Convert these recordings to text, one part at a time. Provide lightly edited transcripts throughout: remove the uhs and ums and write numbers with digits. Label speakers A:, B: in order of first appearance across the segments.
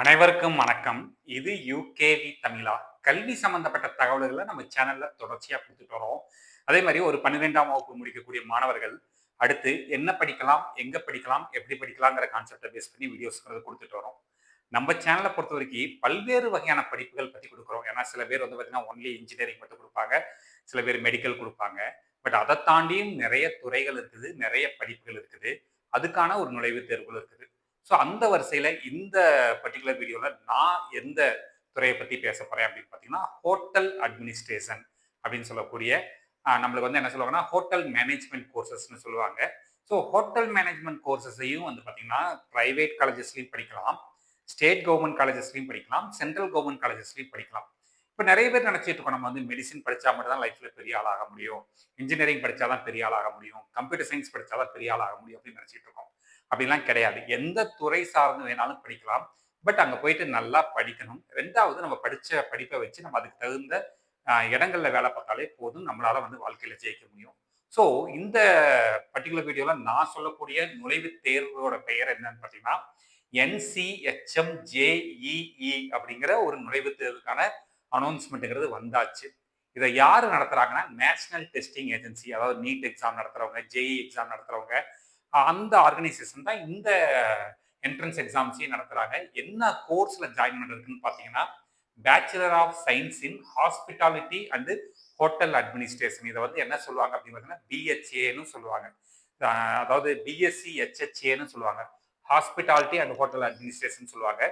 A: அனைவருக்கும் வணக்கம். இது யுகேவி தமிழா. கல்வி சம்பந்தப்பட்ட தகவல்கள நம்ம சேனல்ல தொடர்ச்சியா குடுத்துட்டு வரோம். அதே மாரி ஒரு 12ஆம் வகுப்பு முடிக்கக்கூடிய மாணவர்கள், அடுத்து என்ன படிக்கலாம், எங்க படிக்கலாம், எப்படி படிக்கலாங்கிற கான்செப்ட்ட பேஸ் பண்ணி வீடியோஸ்ங்கிறது குடுத்துட்டு வரோம். நம்ம சேனல பொறுத்தவரைக்கும் பல்வேறு வகையான படிப்புகள் பத்தி குடுக்குறோம். ஏன்னா சில பேர் வந்து பார்த்தீங்கன்னா, ஒன்லி இன்ஜினியரிங் மட்டும் குடுப்பாங்க. சில பேர் மெடிக்கல் குடுப்பாங்க. பட் அத தாண்டியும் நெறைய துறைகள் இருக்குது. நெறைய படிப்புகள் இருக்குது. அதுக்கான ஒரு நுழைவுத் தேர்வுகள் இருக்குது. ஸோ அந்த வரிசையில இந்த பர்ட்டிகுலர் வீடியோல நான் எந்த துறைய பத்தி பேசப் போறேன் அப்படின்னு பார்த்தீங்கன்னா, ஹோட்டல் அட்மினிஸ்ட்ரேஷன் அப்படின்னு சொல்லக்கூடிய நம்மளுக்கு வந்து என்ன சொல்லுவாங்கன்னா, ஹோட்டல் மேனேஜ்மென்ட் கோர்சஸ்ன்னு சொல்லுவாங்க. ஸோ ஹோட்டல் மேனேஜ்மென்ட் கோர்சஸையும் வந்து பார்த்தீங்கன்னா, பிரைவேட் காலேஜஸ்லயும் படிக்கலாம். ஸ்டேட் கவர்ன்மென்ட் காலேஜஸ்லயும் படிக்கலாம். சென்ட்ரல் கவர்ன்மென்ட் காலேஜஸ்லயும் படிக்கலாம். இப்ப நெறைய பேர் நெனச்சிட்டு இருக்கோம், நம்ம வந்து மெடிசின் படிச்சா மட்டும் தான் லைஃப்ல பெரிய ஆள் ஆக முடியும். இன்ஜினியரிங் படிச்சா தான் பெரிய ஆள் ஆக முடியும். கம்ப்யூட்டர் சயன்ஸ் படிச்சா தான் பெரிய ஆள் ஆக முடியும் அப்படின்னு நெனச்சிட்டு இருக்கோம். அப்படிலாம் கிடையாது. எந்த துறை சார்ந்து வேணாலும் படிக்கலாம். பட் அங்க போயிட்டு நல்லா படிக்கணும். 2வது நம்ம படிச்ச படிப்ப வச்சு நம்ம அதுக்கு தகுந்த இடங்கள்ல வேலை பார்த்தாலே போதும். நம்மளால வந்து வாழ்க்கையில ஜெயிக்க முடியும். ஸோ இந்த பர்ட்டிகுலர் வீடியோல நான் சொல்லக்கூடிய நுழைவுத் தேர்வோட பெயர் என்னன்னு பார்த்தீங்கன்னா, NCHM-JEE அப்படிங்கிற ஒரு நுழைவுத் தேர்வுக்கான அனௌன்ஸ்மென்ட்ங்கிறது வந்தாச்சு. இத யாரு நடத்துறாங்கன்னா, நேஷனல் டெஸ்டிங் ஏஜென்சி. அதாவது நீட் எக்ஸாம் நடத்துறவங்க, JEE எக்ஸாம் நடத்துறவங்க, அந்த ஆர்கனைசேஷன் தான் இந்த என்ட்ரன்ஸ் எக்ஸாம்ஸையும் நடத்துறாங்க. என்ன கோர்ஸ்ல ஜாயின் பண்றதுக்குன்னு பார்த்தீங்கன்னா, bachelor of science in hospitality and hotel administration. இத வந்து என்ன சொல்லுவாங்க அப்படின்னு பார்த்தீங்கன்னா, BHAன்னு சொல்லுவாங்க. அதாவது BSc HHAன்னு சொல்லுவாங்க. ஹாஸ்பிட்டாலிட்டி அண்ட் ஹோட்டல் அட்மினிஸ்ட்ரேஷன் சொல்லுவாங்க.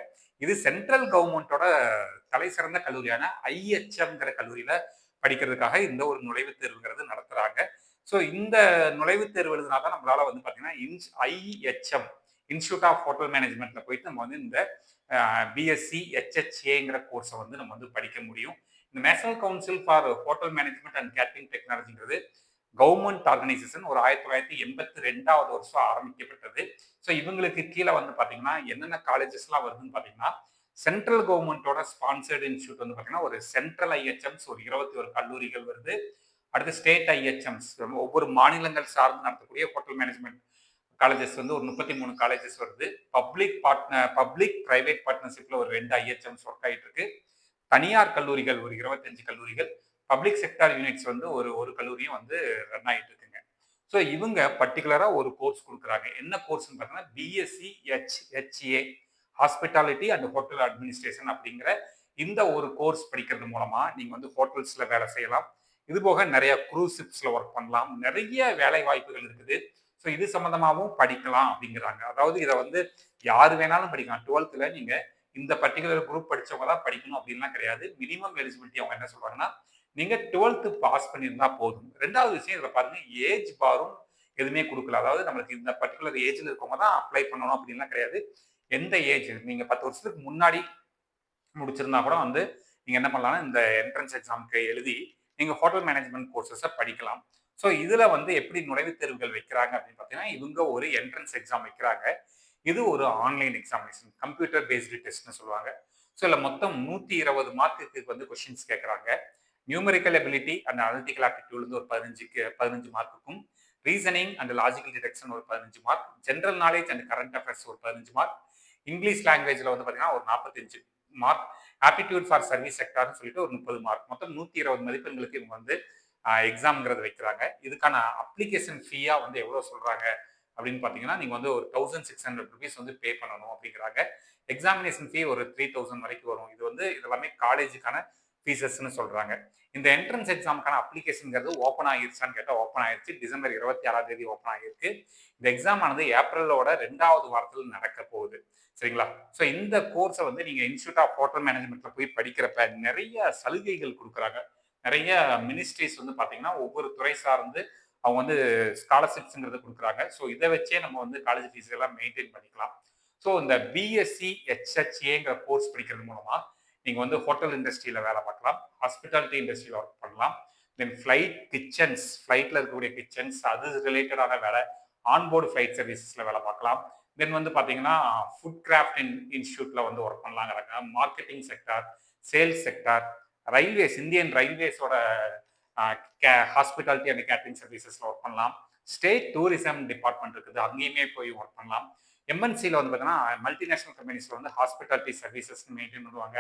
A: இது சென்ட்ரல் கவர்ன்மென்ட்டோட தலை சிறந்த கல்லூரியான IHMங்கிற கல்லூரியில படிக்கிறதுக்காக இந்த ஒரு நுழைவுத் தேர்வுங்கிறது நடத்துறாங்க. ஸோ இந்த நுழைவுத் தேர்வு எழுதினா தான் நம்மளால வந்து பார்த்தீங்கன்னா, IHM இன்ஸ்டிடியூட் ஆஃப் ஹோட்டல் மேனேஜ்மென்ட்ல போயிட்டு நம்ம வந்து இந்த BSc HHAங்கிற கோர்ஸ வந்து நம்ம வந்து படிக்க முடியும். இந்த national council for hotel management and catering டெக்னாலஜிங்கிறது கவர்ன்மெண்ட் ஆர்கனைசேஷன் ஒரு 1982வது வருஷம் ஆரம்பிக்கப்பட்டது. ஸோ இவங்களுக்கு கீழ வந்து பார்த்தீங்கன்னா, என்னென்ன காலேஜஸ்லாம் வருதுன்னு பார்த்தீங்கன்னா, சென்ட்ரல் கவர்ன்மென்ட்டோட ஸ்பான்சர்ட் இன்ஸ்டிடியூட் வந்து பார்த்தீங்கன்னா, ஒரு சென்ட்ரல் IHMஸ் ஒரு 21 கல்லூரிகள் வருது. அடுத்து ஸ்டேட் IHMஸ் ஒவ்வொரு மாநிலங்கள் சார்ந்து நடத்தக்கூடிய ஹோட்டல் மேனேஜ்மென்ட் காலேஜஸ் வந்து ஒரு 33 காலேஜஸ் வருது. பப்ளிக் பிரைவேட் பார்ட்னர்ஷிப்ல ஒரு 2 IHMஸ் ஒர்க் ஆயிட்டு இருக்கு. தனியார் கல்லூரிகள் ஒரு 25 கல்லூரிகள், பப்ளிக் செக்டார் யூனிட்ஸ் வந்து ஒரு கல்லூரியும் வந்து ரன் ஆயிட்டு இருக்குங்க. ஸோ இவங்க பர்ட்டிகுலரா ஒரு கோர்ஸ் குடுக்குறாங்க. என்ன கோர்ஸ்ன்னு பார்த்தீங்கன்னா, BSc HHA hospitality and hotel administration அப்படிங்கிற இந்த ஒரு கோர்ஸ் படிக்கிறது மூலமா நீங்க வந்து ஹோட்டல்ஸ்ல வேலை செய்யலாம். இது போக நெறைய க்ரூஸ் ஷிப்ஸ்ல ஒர்க் பண்ணலாம். நெறைய வேலை வாய்ப்புகள் இருக்குது. ஸோ இது சம்மந்தமாவும் படிக்கலாம் அப்படிங்கிறாங்க. அதாவது இத வந்து யாரு வேணாலும் படிக்கலாம். 12ல நீங்க இந்த பர்ட்டிகுலர் குரூப் படிச்சவங்க தான் படிக்கணும் அப்படின்லாம் கிடையாது. மினிமம் எலிஜிபிலிட்டி அவங்க என்ன சொல்றாங்கன்னா, நீங்க 12த் பாஸ் பண்ணியிருந்தா போதும். 2வது விஷயம் இதுல பாருங்க, ஏஜ் பாரும் எதுவுமே குடுக்கல. அதாவது நம்மளுக்கு இந்த பர்ட்டிகுலர் ஏஜ்ல இருக்கவங்க தான் அப்ளை பண்ணணும் அப்படின்லாம் கிடையாது. எந்த ஏஜ் நீங்க 10 வருஷத்துக்கு முன்னாடி முடிச்சிருந்தா கூட வந்து நீங்க என்ன பண்ணலாம்னா, இந்த என்ட்ரன்ஸ் எக்ஸாம்க்கு எழுதி நீங்க ஹோட்டல் மேனேஜ்மென்ட் கோர்ஸஸ படிக்கலாம். ஸோ இதுல வந்து எப்படி நுழைவுத் தேர்வுகள் வைக்கிறாங்க அப்படின்னு பார்த்தீங்கன்னா, இவங்க ஒரு என்ட்ரன்ஸ் எக்ஸாம் வைக்கிறாங்க. இது ஒரு ஆன்லைன் எக்ஸாமினேஷன். கம்ப்யூட்டர் பேஸ்டு டெஸ்ட்ன்னு சொல்லுவாங்க. ஸோ இதுல மொத்தம் 120 மார்க்குக்கு வந்து கொஸ்டின்ஸ் கேட்கறாங்க. Numerical ability and analytical aptitude வந்து ஒரு 15 மார்க்குக்கும், ரீசனிங் அண்ட் லாஜிக்கல் டிடக்ஷன் ஒரு 15 mark, general knowledge and current affairs ஒரு 15 மார்க், இங்கிலீஷ் லாங்குவேஜ்ல வந்து பார்த்தீங்கன்னா ஒரு 45 மார்க், ஆப்டிடியூட் ஃபார் சர்வீஸ் செக்டார்னு சொல்லிட்டு ஒரு 30 மார்க். மொத்தம் 120 மதிப்பெண்களுக்கு இவங்க வந்து எக்ஸாம்ங்கிறது வைக்கிறாங்க. இதுக்கான அப்ளிகேஷன் ஃபீயா வந்து எவ்வளவு சொல்றாங்க அப்படின்னு பார்த்தீங்கன்னா, நீங்க வந்து ஒரு ₹1600 வந்து பே பண்ணணும் அப்படிங்கிறாங்க. எக்ஸாமினேஷன் ஃபீ ஒரு 3000 வரைக்கும் வரும். இது வந்து இதெல்லாமே காலேஜுக்கான ஃபீஸஸ்ன்னு சொல்றாங்க. இந்த என்ட்ரன்ஸ் எக்ஸாம்க்கான அப்ளிகேஷன்ங்கிறது ஓப்பன் ஆகிருச்சான்னு கேட்டா ஓப்பன் ஆயிருச்சு. டிசம்பர் 26ஆம் தேதி ஓப்பன் ஆகிருக்கு. இந்த எக்ஸாம் ஆனது ஏப்ரலோட 2வது வாரத்துல நடக்க போகுது. சரிங்களா? ஸோ இந்த கோர்ஸ வந்து நீங்க இன்ஸ்டிடியூட் ஆஃப் ஹோட்டல் மேனேஜ்மென்ட்ல போய் படிக்கிறப்ப நெறைய சலுகைகள் குடுக்குறாங்க. நெறைய மினிஸ்ட்ரீஸ் வந்து பார்த்தீங்கன்னா, ஒவ்வொரு துறை சார்ந்து அவங்க வந்து ஸ்காலர்ஷிப்ஸ்ங்கிறத குடுக்குறாங்க. ஸோ இத வச்சே நம்ம வந்து காலேஜ் ஃபீஸ் எல்லாம் மெயின்டெயின் பண்ணிக்கலாம். ஸோ இந்த BSc HHAங்கிற கோர்ஸ் படிக்கிறது மூலமா நீங்க வந்து ஹோட்டல் இண்டஸ்ட்ரியில வேலை பார்க்கலாம். ஹாஸ்பிட்டாலிட்டி இண்டஸ்ட்ரியில ஒர்க் பண்ணலாம். தென் ஃபிளைட்ல இருக்கக்கூடிய கிச்சன்ஸ் அது ரிலேட்டடான வேலை, ஆன்போர்ட் ஃபிளைட் சர்வீசஸ்ல வேலை பார்க்கலாம். தென் வந்து பார்த்தீங்கன்னா, ஃபுட் கிராஃப்ட் இன்ஸ்டிடியூட்ல வந்து ஒர்க் பண்ணலாங்கிறாங்க. Marketing sector, sales sector, Indian ரயில்வேஸோட ஹாஸ்பிட்டாலிட்டி அண்ட் கேட்டரிங் சர்வீசஸ்ல ஒர்க் பண்ணலாம். ஸ்டேட் டூரிசம் டிபார்ட்மெண்ட் இருக்குது. அங்கேயுமே போய் ஒர்க் பண்ணலாம். எம்என்சியில் வந்து பார்த்தீங்கன்னா மல்டிநேஷனல் கம்பெனிஸில் வந்து ஹாஸ்பிட்டாலிட்டி சர்வீசஸ் மெயின்டைன் பண்ணுவாங்க.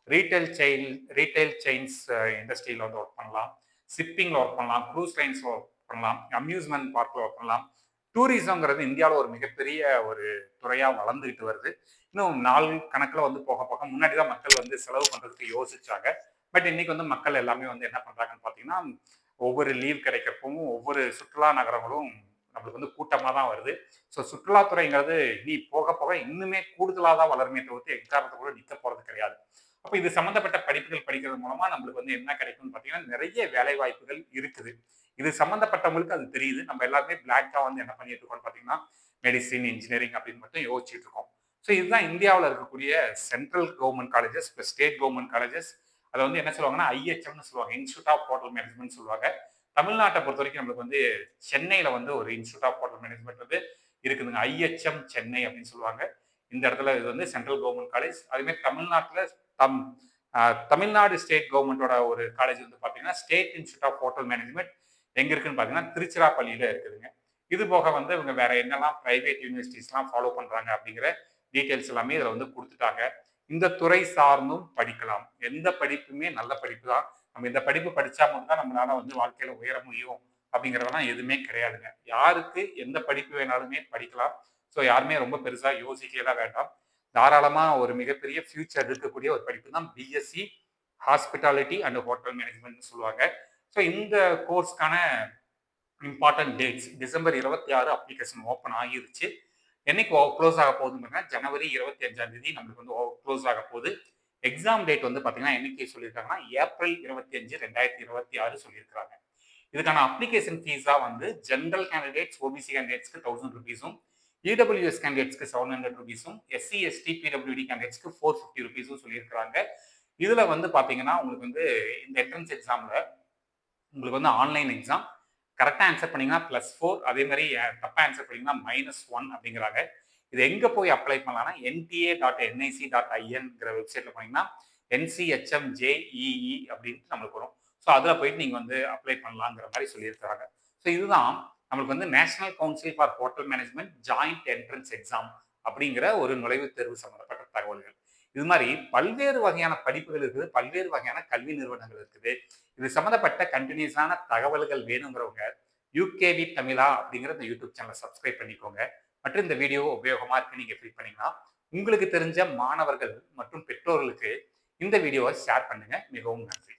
A: ரீட்டைல் செயின்ஸ் இண்டஸ்ட்ரியில் வந்து ஒர்க் பண்ணலாம். ஷிப்பிங்கில் ஒர்க் பண்ணலாம். க்ரூஸ் லைன்ஸில் ஒர்க் பண்ணலாம். அம்யூஸ்மெண்ட் பார்க்கில் ஒர்க் பண்ணலாம். டூரிசம்ங்கிறது இந்தியாவில் ஒரு மிகப்பெரிய ஒரு துறையாக வளர்ந்துகிட்டு வருது. இன்னும் நாள் கணக்கில் வந்து போக போக முன்னாடி தான் மக்கள் வந்து செலவு பண்ணுறதுக்கு யோசிச்சாங்க. பட் இன்னைக்கு வந்து மக்கள் எல்லாமே வந்து என்ன பண்ணுறாங்கன்னு பார்த்தீங்கன்னா, ஒவ்வொரு லீவ் கிடைக்கிறப்பவும் ஒவ்வொரு சுற்றுலா நகரங்களும் நம்மளுக்கு வந்து கூட்டமாக தான் வருது. ஸோ சுற்றுலாத்துறைங்கிறது இனி போக போக இன்னுமே கூடுதலாக தான் வளருமே தவிர்த்து எக்காரணத்தை கூட நிற்க போகிறது கிடையாது. அப்போ இது சம்மந்தப்பட்ட படிப்புகள் படிக்கிறது மூலமா நம்மளுக்கு வந்து என்ன கிடைக்கும்னு பார்த்தீங்கன்னா, நிறைய வேலை வாய்ப்புகள் இருக்குது. இது சம்மந்தப்பட்டவங்களுக்கு அது தெரியுது. நம்ம எல்லாருமே பிளாங்க்கா வந்து என்ன பண்ணிட்டு இருக்கோம்னு பார்த்தீங்கன்னா, மெடிசின், இன்ஜினியரிங் அப்படின்னு மட்டும் யோசிச்சுட்டு இருக்கோம். ஸோ இதுதான் இந்தியாவில் இருக்கக்கூடிய central government colleges, plus state government colleges. அதை வந்து என்ன சொல்லுவாங்கன்னா, ஐஹெச்எம்னு சொல்லுவாங்க. இன்ஸ்டியூட் ஆஃப் ஹோட்டல் மேனேஜ்மெண்ட் சொல்லுவாங்க. தமிழ்நாட்டை பொறுத்த வரைக்கும் நம்மளுக்கு வந்து சென்னையில வந்து ஒரு இன்ஸ்டியூட் ஆஃப் ஹோட்டல் மேனேஜ்மெண்ட் வந்து இருக்குதுங்க. ஐஹெச்எம் சென்னை அப்படின்னு சொல்லுவாங்க. இந்த இடத்துல இது வந்து சென்ட்ரல் கவர்மெண்ட் காலேஜ். அதேமாதிரி தமிழ்நாட்டில் தம் தமிழ்நாடு ஸ்டேட் கவர்மெண்டோட ஒரு காலேஜ் வந்து பார்த்தீங்கன்னா, state institute of hotel management எங்க இருக்குன்னு பார்த்தீங்கன்னா, திருச்சிராப்பள்ளியில இருக்குதுங்க. இது போக வந்து இவங்க வேற என்னெல்லாம் பிரைவேட் யூனிவர்சிட்டிஸ்லாம் ஃபாலோ பண்றாங்க அப்படிங்கிற டீட்டெயில்ஸ் எல்லாமே இதில் வந்து கொடுத்துட்டாங்க. இந்த துறை சார்ந்தும் படிக்கலாம். எந்த படிப்புமே நல்ல படிப்பு தான். நம்ம இந்த படிப்பு படிச்சா மட்டும் தான் நம்மளால வந்து வாழ்க்கையில உயர முடியும் அப்படிங்கிறதெல்லாம் எதுவுமே கிடையாதுங்க. யாருக்கு எந்த படிப்பு வேணாலுமே படிக்கலாம். ஸோ யாருமே ரொம்ப பெருசா யோசிக்கலாம் வேண்டாம். தாராளமா ஒரு மிகப்பெரிய ஃபியூச்சர் இருக்கக்கூடிய ஒரு படிப்பு தான் BSc hospitality and hotel management சொல்லுவாங்க. ஸோ இந்த கோர்ஸ்க்கான important dates December 26 application open ஆகிருச்சு. என்னைக்கு க்ளோஸ் ஆக போகுதுன்னா ஜனவரி 25ஆம் தேதி நம்மளுக்கு வந்து க்ளோஸ் ஆக போகுது. எக்ஸாம் டேட் வந்து பார்த்தீங்கன்னா என்னைக்கு சொல்லியிருக்காங்கன்னா ஏப்ரல் 25, 2026 சொல்லியிருக்காங்க. இதுக்கான அப்ளிகேஷன் ஃபீஸா வந்து ஜென்ரல் கேண்டிடேட்ஸ், ஓபிசி கேண்டிடேட்ஸ்க்கு 1000 ருபீஸும், இடபிள்யூஎஸ் கேண்டிடேட்ஸ்க்கு 700 ருபீஸும், எஸ்சி, எஸ்டி, பிடபிள்யூடி கேண்டிடேட்ஸ்க்கு 450 ருபீஸும் சொல்லியிருக்காங்க. இதுல வந்து பாத்தீங்கன்னா உங்களுக்கு வந்து இந்த என்ட்ரன்ஸ் எக்ஸாம்ல உங்களுக்கு வந்து ஆன்லைன் எக்ஸாம் கரெக்டாக ஆன்சர் பண்ணீங்கன்னா +4, அதே மாதிரி தப்பாக ஆன்சர் பண்ணீங்கன்னா -1 அப்படிங்கிறாங்க. இது எங்கே போய் அப்ளை பண்ணலாம்னா nta.nic.inங்கிற வெப்சைட்டில் போனீங்கன்னா NCHMJEE அப்படின்ட்டு நம்மளுக்கு வரும். ஸோ அதில் போயிட்டு நீங்கள் வந்து அப்ளை பண்ணலாங்கிற மாதிரி சொல்லியிருக்கிறாங்க. ஸோ இதுதான் நம்மளுக்கு வந்து national council for hotel management joint entrance exam அப்படிங்கிற ஒரு நுழைவுத் தேர்வு சம்பந்தப்பட்ட தகவல்கள். இது மாதிரி பல்வேறு வகையான படிப்புகள் இருக்குது, பல்வேறு வகையான கல்வி நிறுவனங்கள் இருக்குது. இது சம்மந்தப்பட்ட கண்டினியூஸான தகவல்கள் வேணுங்கிறவங்க யூகேவி தமிழா அப்படிங்கிற இந்த யூடியூப் சேனலை சப்ஸ்கிரைப் பண்ணிக்கோங்க. மற்றும் இந்த வீடியோ உபயோகமா இருக்கு நீங்க ஃபீல் பண்ணீங்கன்னா உங்களுக்கு தெரிஞ்ச மாணவர்கள் மற்றும் பெற்றோர்களுக்கு இந்த வீடியோவை ஷேர் பண்ணுங்க. மிகவும் நன்றி.